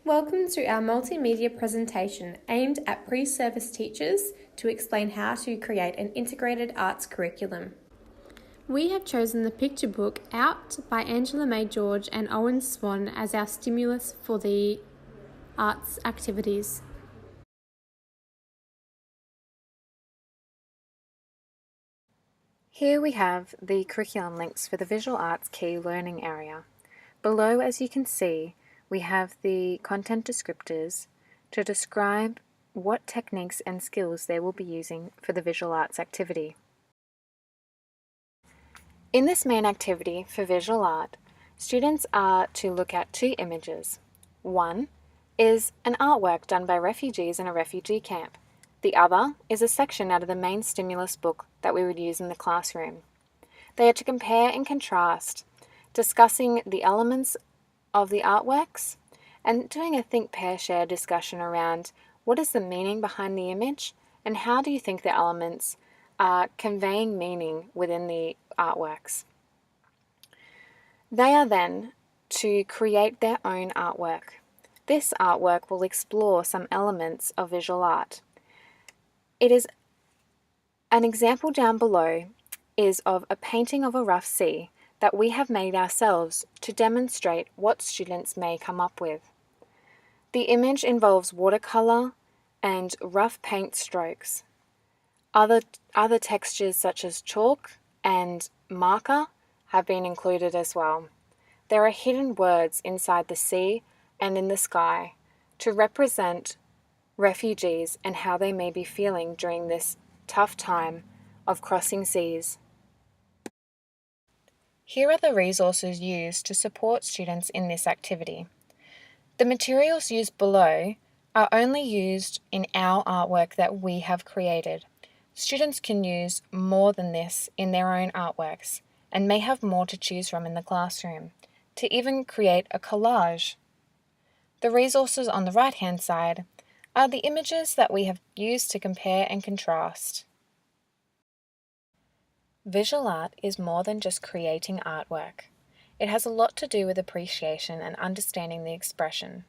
Welcome to our multimedia presentation aimed at pre-service teachers to explain how to create an integrated arts curriculum. We have chosen the picture book Out by Angela May George and Owen Swan as our stimulus for the arts activities. Here we have the curriculum links for the visual arts key learning area. Below, as you can see, we have the content descriptors to describe what techniques and skills they will be using for the visual arts activity. In this main activity for visual art, students are to look at two images. One is an artwork done by refugees in a refugee camp. The other is a section out of the main stimulus book that we would use in the classroom. They are to compare and contrast, discussing the elements of the artworks and doing a think, pair, share discussion around what is the meaning behind the image and how do you think the elements are conveying meaning within the artworks. They are then to create their own artwork. This artwork will explore some elements of visual art. It is an example down below is of a painting of a rough sea that we have made ourselves to demonstrate what students may come up with. The image involves watercolor and rough paint strokes. Other textures such as chalk and marker have been included as well. There are hidden words inside the sea and in the sky to represent refugees and how they may be feeling during this tough time of crossing seas. Here are the resources used to support students in this activity. The materials used below are only used in our artwork that we have created. Students can use more than this in their own artworks and may have more to choose from in the classroom, to even create a collage. The resources on the right-hand side are the images that we have used to compare and contrast. Visual art is more than just creating artwork. It has a lot to do with appreciation and understanding the expression.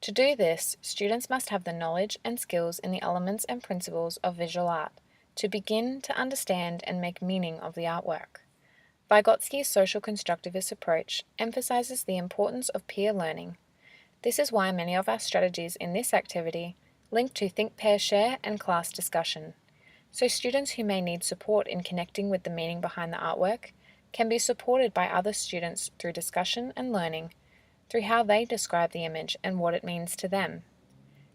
To do this, students must have the knowledge and skills in the elements and principles of visual art to begin to understand and make meaning of the artwork. Vygotsky's social constructivist approach emphasizes the importance of peer learning. This is why many of our strategies in this activity link to think, pair, share and class discussion. So students who may need support in connecting with the meaning behind the artwork can be supported by other students through discussion and learning, through how they describe the image and what it means to them.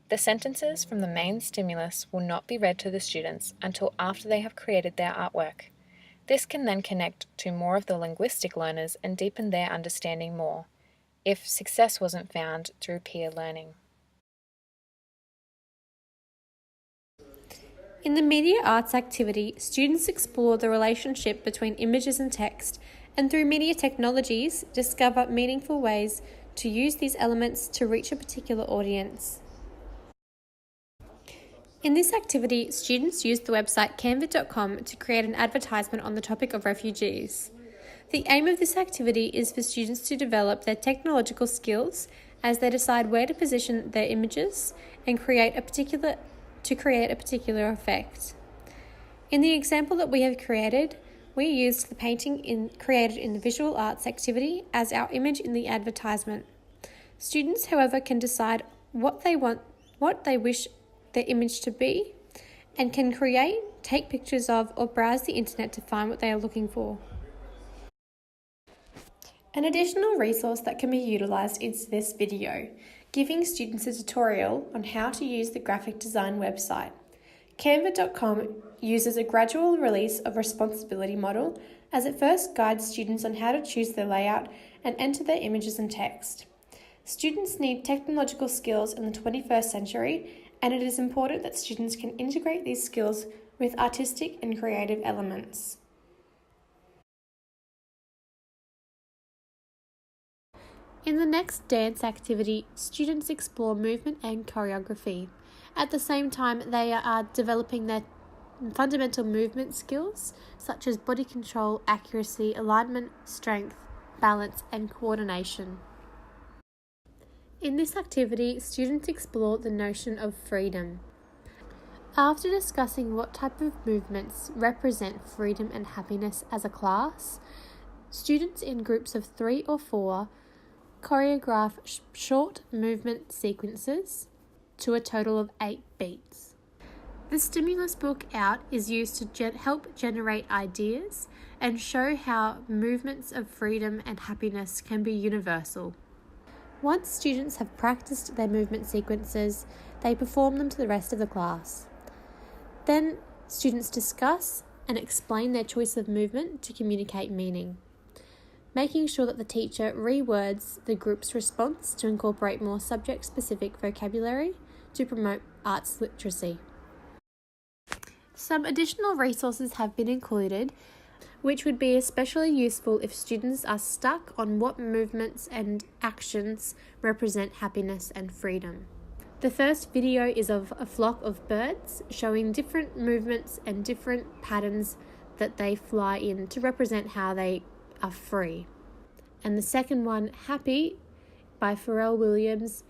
The sentences from the main stimulus will not be read to the students until after they have created their artwork. This can then connect to more of the linguistic learners and deepen their understanding more, if success wasn't found through peer learning. In the media arts activity, students explore the relationship between images and text, and through media technologies, discover meaningful ways to use these elements to reach a particular audience. In this activity, students used the website canva.com to create an advertisement on the topic of refugees. The aim of this activity is for students to develop their technological skills as they decide where to position their images and create a particular effect. In the example that we have created, we used the painting created in the visual arts activity as our image in the advertisement. Students, however, can decide what they wish their image to be, and can create, take pictures of, or browse the internet to find what they are looking for. An additional resource that can be utilised is this video, giving students a tutorial on how to use the graphic design website. Canva.com uses a gradual release of responsibility model as it first guides students on how to choose their layout and enter their images and text. Students need technological skills in the 21st century, and it is important that students can integrate these skills with artistic and creative elements. In the next dance activity, students explore movement and choreography. At the same time, they are developing their fundamental movement skills, such as body control, accuracy, alignment, strength, balance, and coordination. In this activity, students explore the notion of freedom. After discussing what type of movements represent freedom and happiness as a class, students in groups of 3 or 4 choreograph short movement sequences to a total of 8 beats. The stimulus book out is used to help generate ideas and show how movements of freedom and happiness can be universal. Once students have practiced their movement sequences, they perform them to the rest of the class. Then, students discuss and explain their choice of movement to communicate meaning, making sure that the teacher rewords the group's response to incorporate more subject-specific vocabulary to promote arts literacy. Some additional resources have been included, which would be especially useful if students are stuck on what movements and actions represent happiness and freedom. The first video is of a flock of birds showing different movements and different patterns that they fly in to represent how they are free. And the second one, Happy, by Pharrell Williams,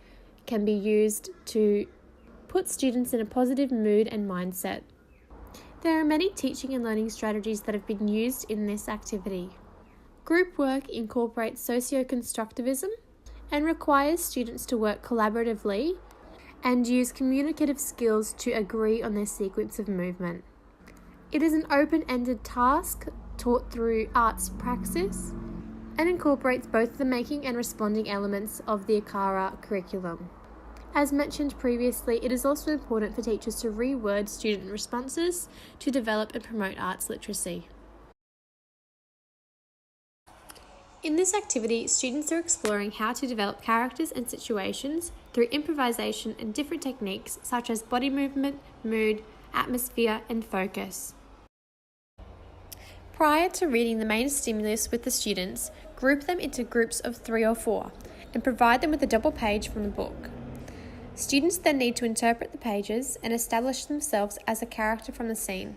can be used to put students in a positive mood and mindset. There are many teaching and learning strategies that have been used in this activity. Group work incorporates socio-constructivism and requires students to work collaboratively and use communicative skills to agree on their sequence of movement. It is an open-ended task taught through arts praxis and incorporates both the making and responding elements of the EDAR422 curriculum. As mentioned previously, it is also important for teachers to reword student responses to develop and promote arts literacy. In this activity, students are exploring how to develop characters and situations through improvisation and different techniques such as body movement, mood, atmosphere, and focus. Prior to reading the main stimulus with the students, group them into groups of 3 or 4 and provide them with a double page from the book. Students then need to interpret the pages and establish themselves as a character from the scene.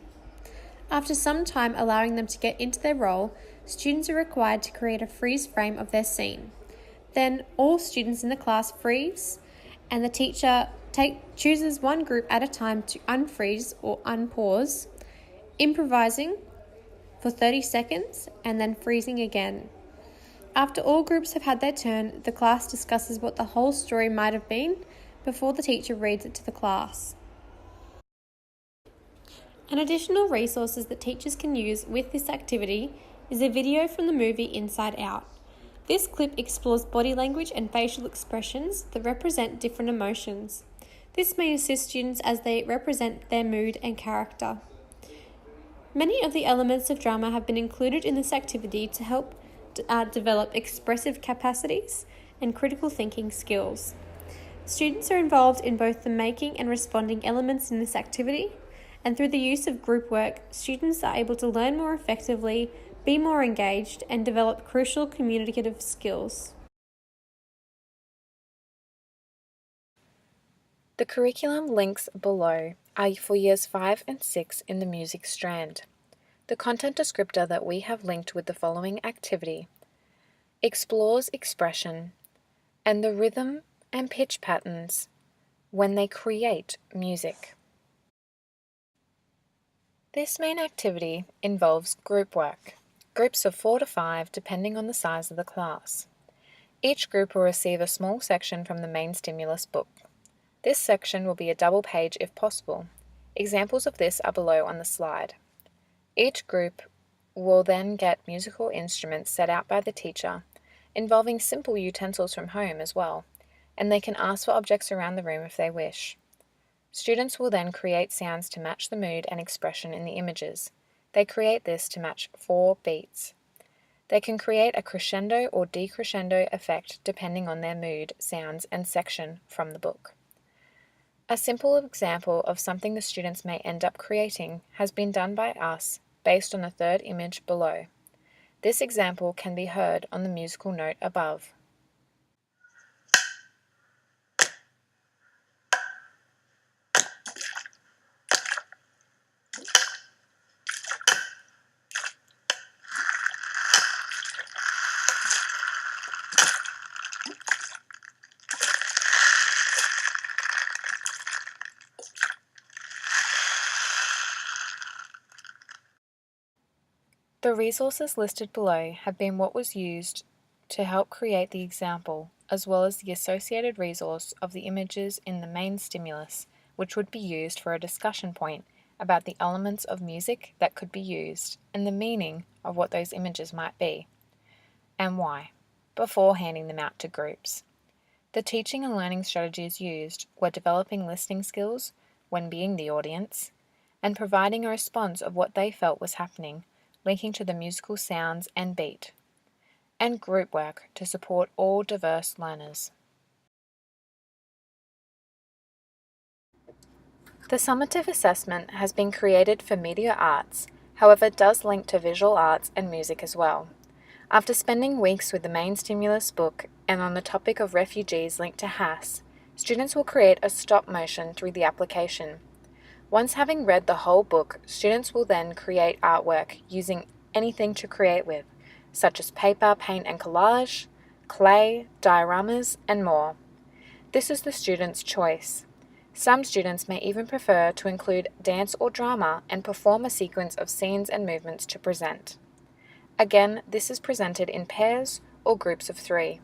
After some time allowing them to get into their role, students are required to create a freeze frame of their scene. Then all students in the class freeze, and the teacher chooses one group at a time to unfreeze or unpause, improvising for 30 seconds and then freezing again. After all groups have had their turn, the class discusses what the whole story might have been before the teacher reads it to the class. An additional resources that teachers can use with this activity is a video from the movie Inside Out. This clip explores body language and facial expressions that represent different emotions. This may assist students as they represent their mood and character. Many of the elements of drama have been included in this activity to help develop expressive capacities and critical thinking skills. Students are involved in both the making and responding elements in this activity, and through the use of group work, students are able to learn more effectively, be more engaged, and develop crucial communicative skills. The curriculum links below are for Years 5 and 6 in the music strand. The content descriptor that we have linked with the following activity explores expression and the rhythm and pitch patterns when they create music. This main activity involves group work, groups of 4 to 5 depending on the size of the class. Each group will receive a small section from the main stimulus book. This section will be a double page if possible. Examples of this are below on the slide. Each group will then get musical instruments set out by the teacher, involving simple utensils from home as well, and they can ask for objects around the room if they wish. Students will then create sounds to match the mood and expression in the images. They create this to match 4 beats. They can create a crescendo or decrescendo effect depending on their mood, sounds, and section from the book. A simple example of something the students may end up creating has been done by us based on the third image below. This example can be heard on the musical note above. The resources listed below have been what was used to help create the example, as well as the associated resource of the images in the main stimulus, which would be used for a discussion point about the elements of music that could be used and the meaning of what those images might be, and why, before handing them out to groups. The teaching and learning strategies used were developing listening skills when being the audience, and providing a response of what they felt was happening, linking to the musical sounds and beat, and group work to support all diverse learners. The summative assessment has been created for media arts, however does link to visual arts and music as well. After spending weeks with the main stimulus book and on the topic of refugees linked to HASS, students will create a stop motion through the application. Once having read the whole book, students will then create artwork using anything to create with, such as paper, paint and collage, clay, dioramas, and more. This is the student's choice. Some students may even prefer to include dance or drama and perform a sequence of scenes and movements to present. Again, this is presented in pairs or groups of 3.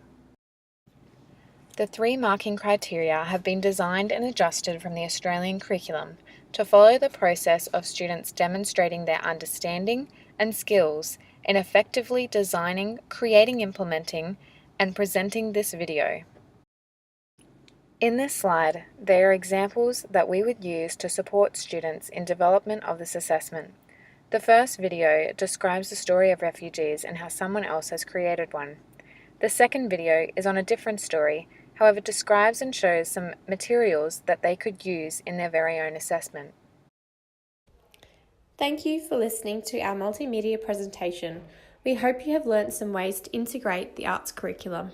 The 3 marking criteria have been designed and adjusted from the Australian curriculum to follow the process of students demonstrating their understanding and skills in effectively designing, creating, implementing, and presenting this video. In this slide, there are examples that we would use to support students in development of this assessment. The first video describes the story of refugees and how someone else has created one. The second video is on a different story, however describes and shows some materials that they could use in their very own assessment. Thank you for listening to our multimedia presentation. We hope you have learnt some ways to integrate the arts curriculum.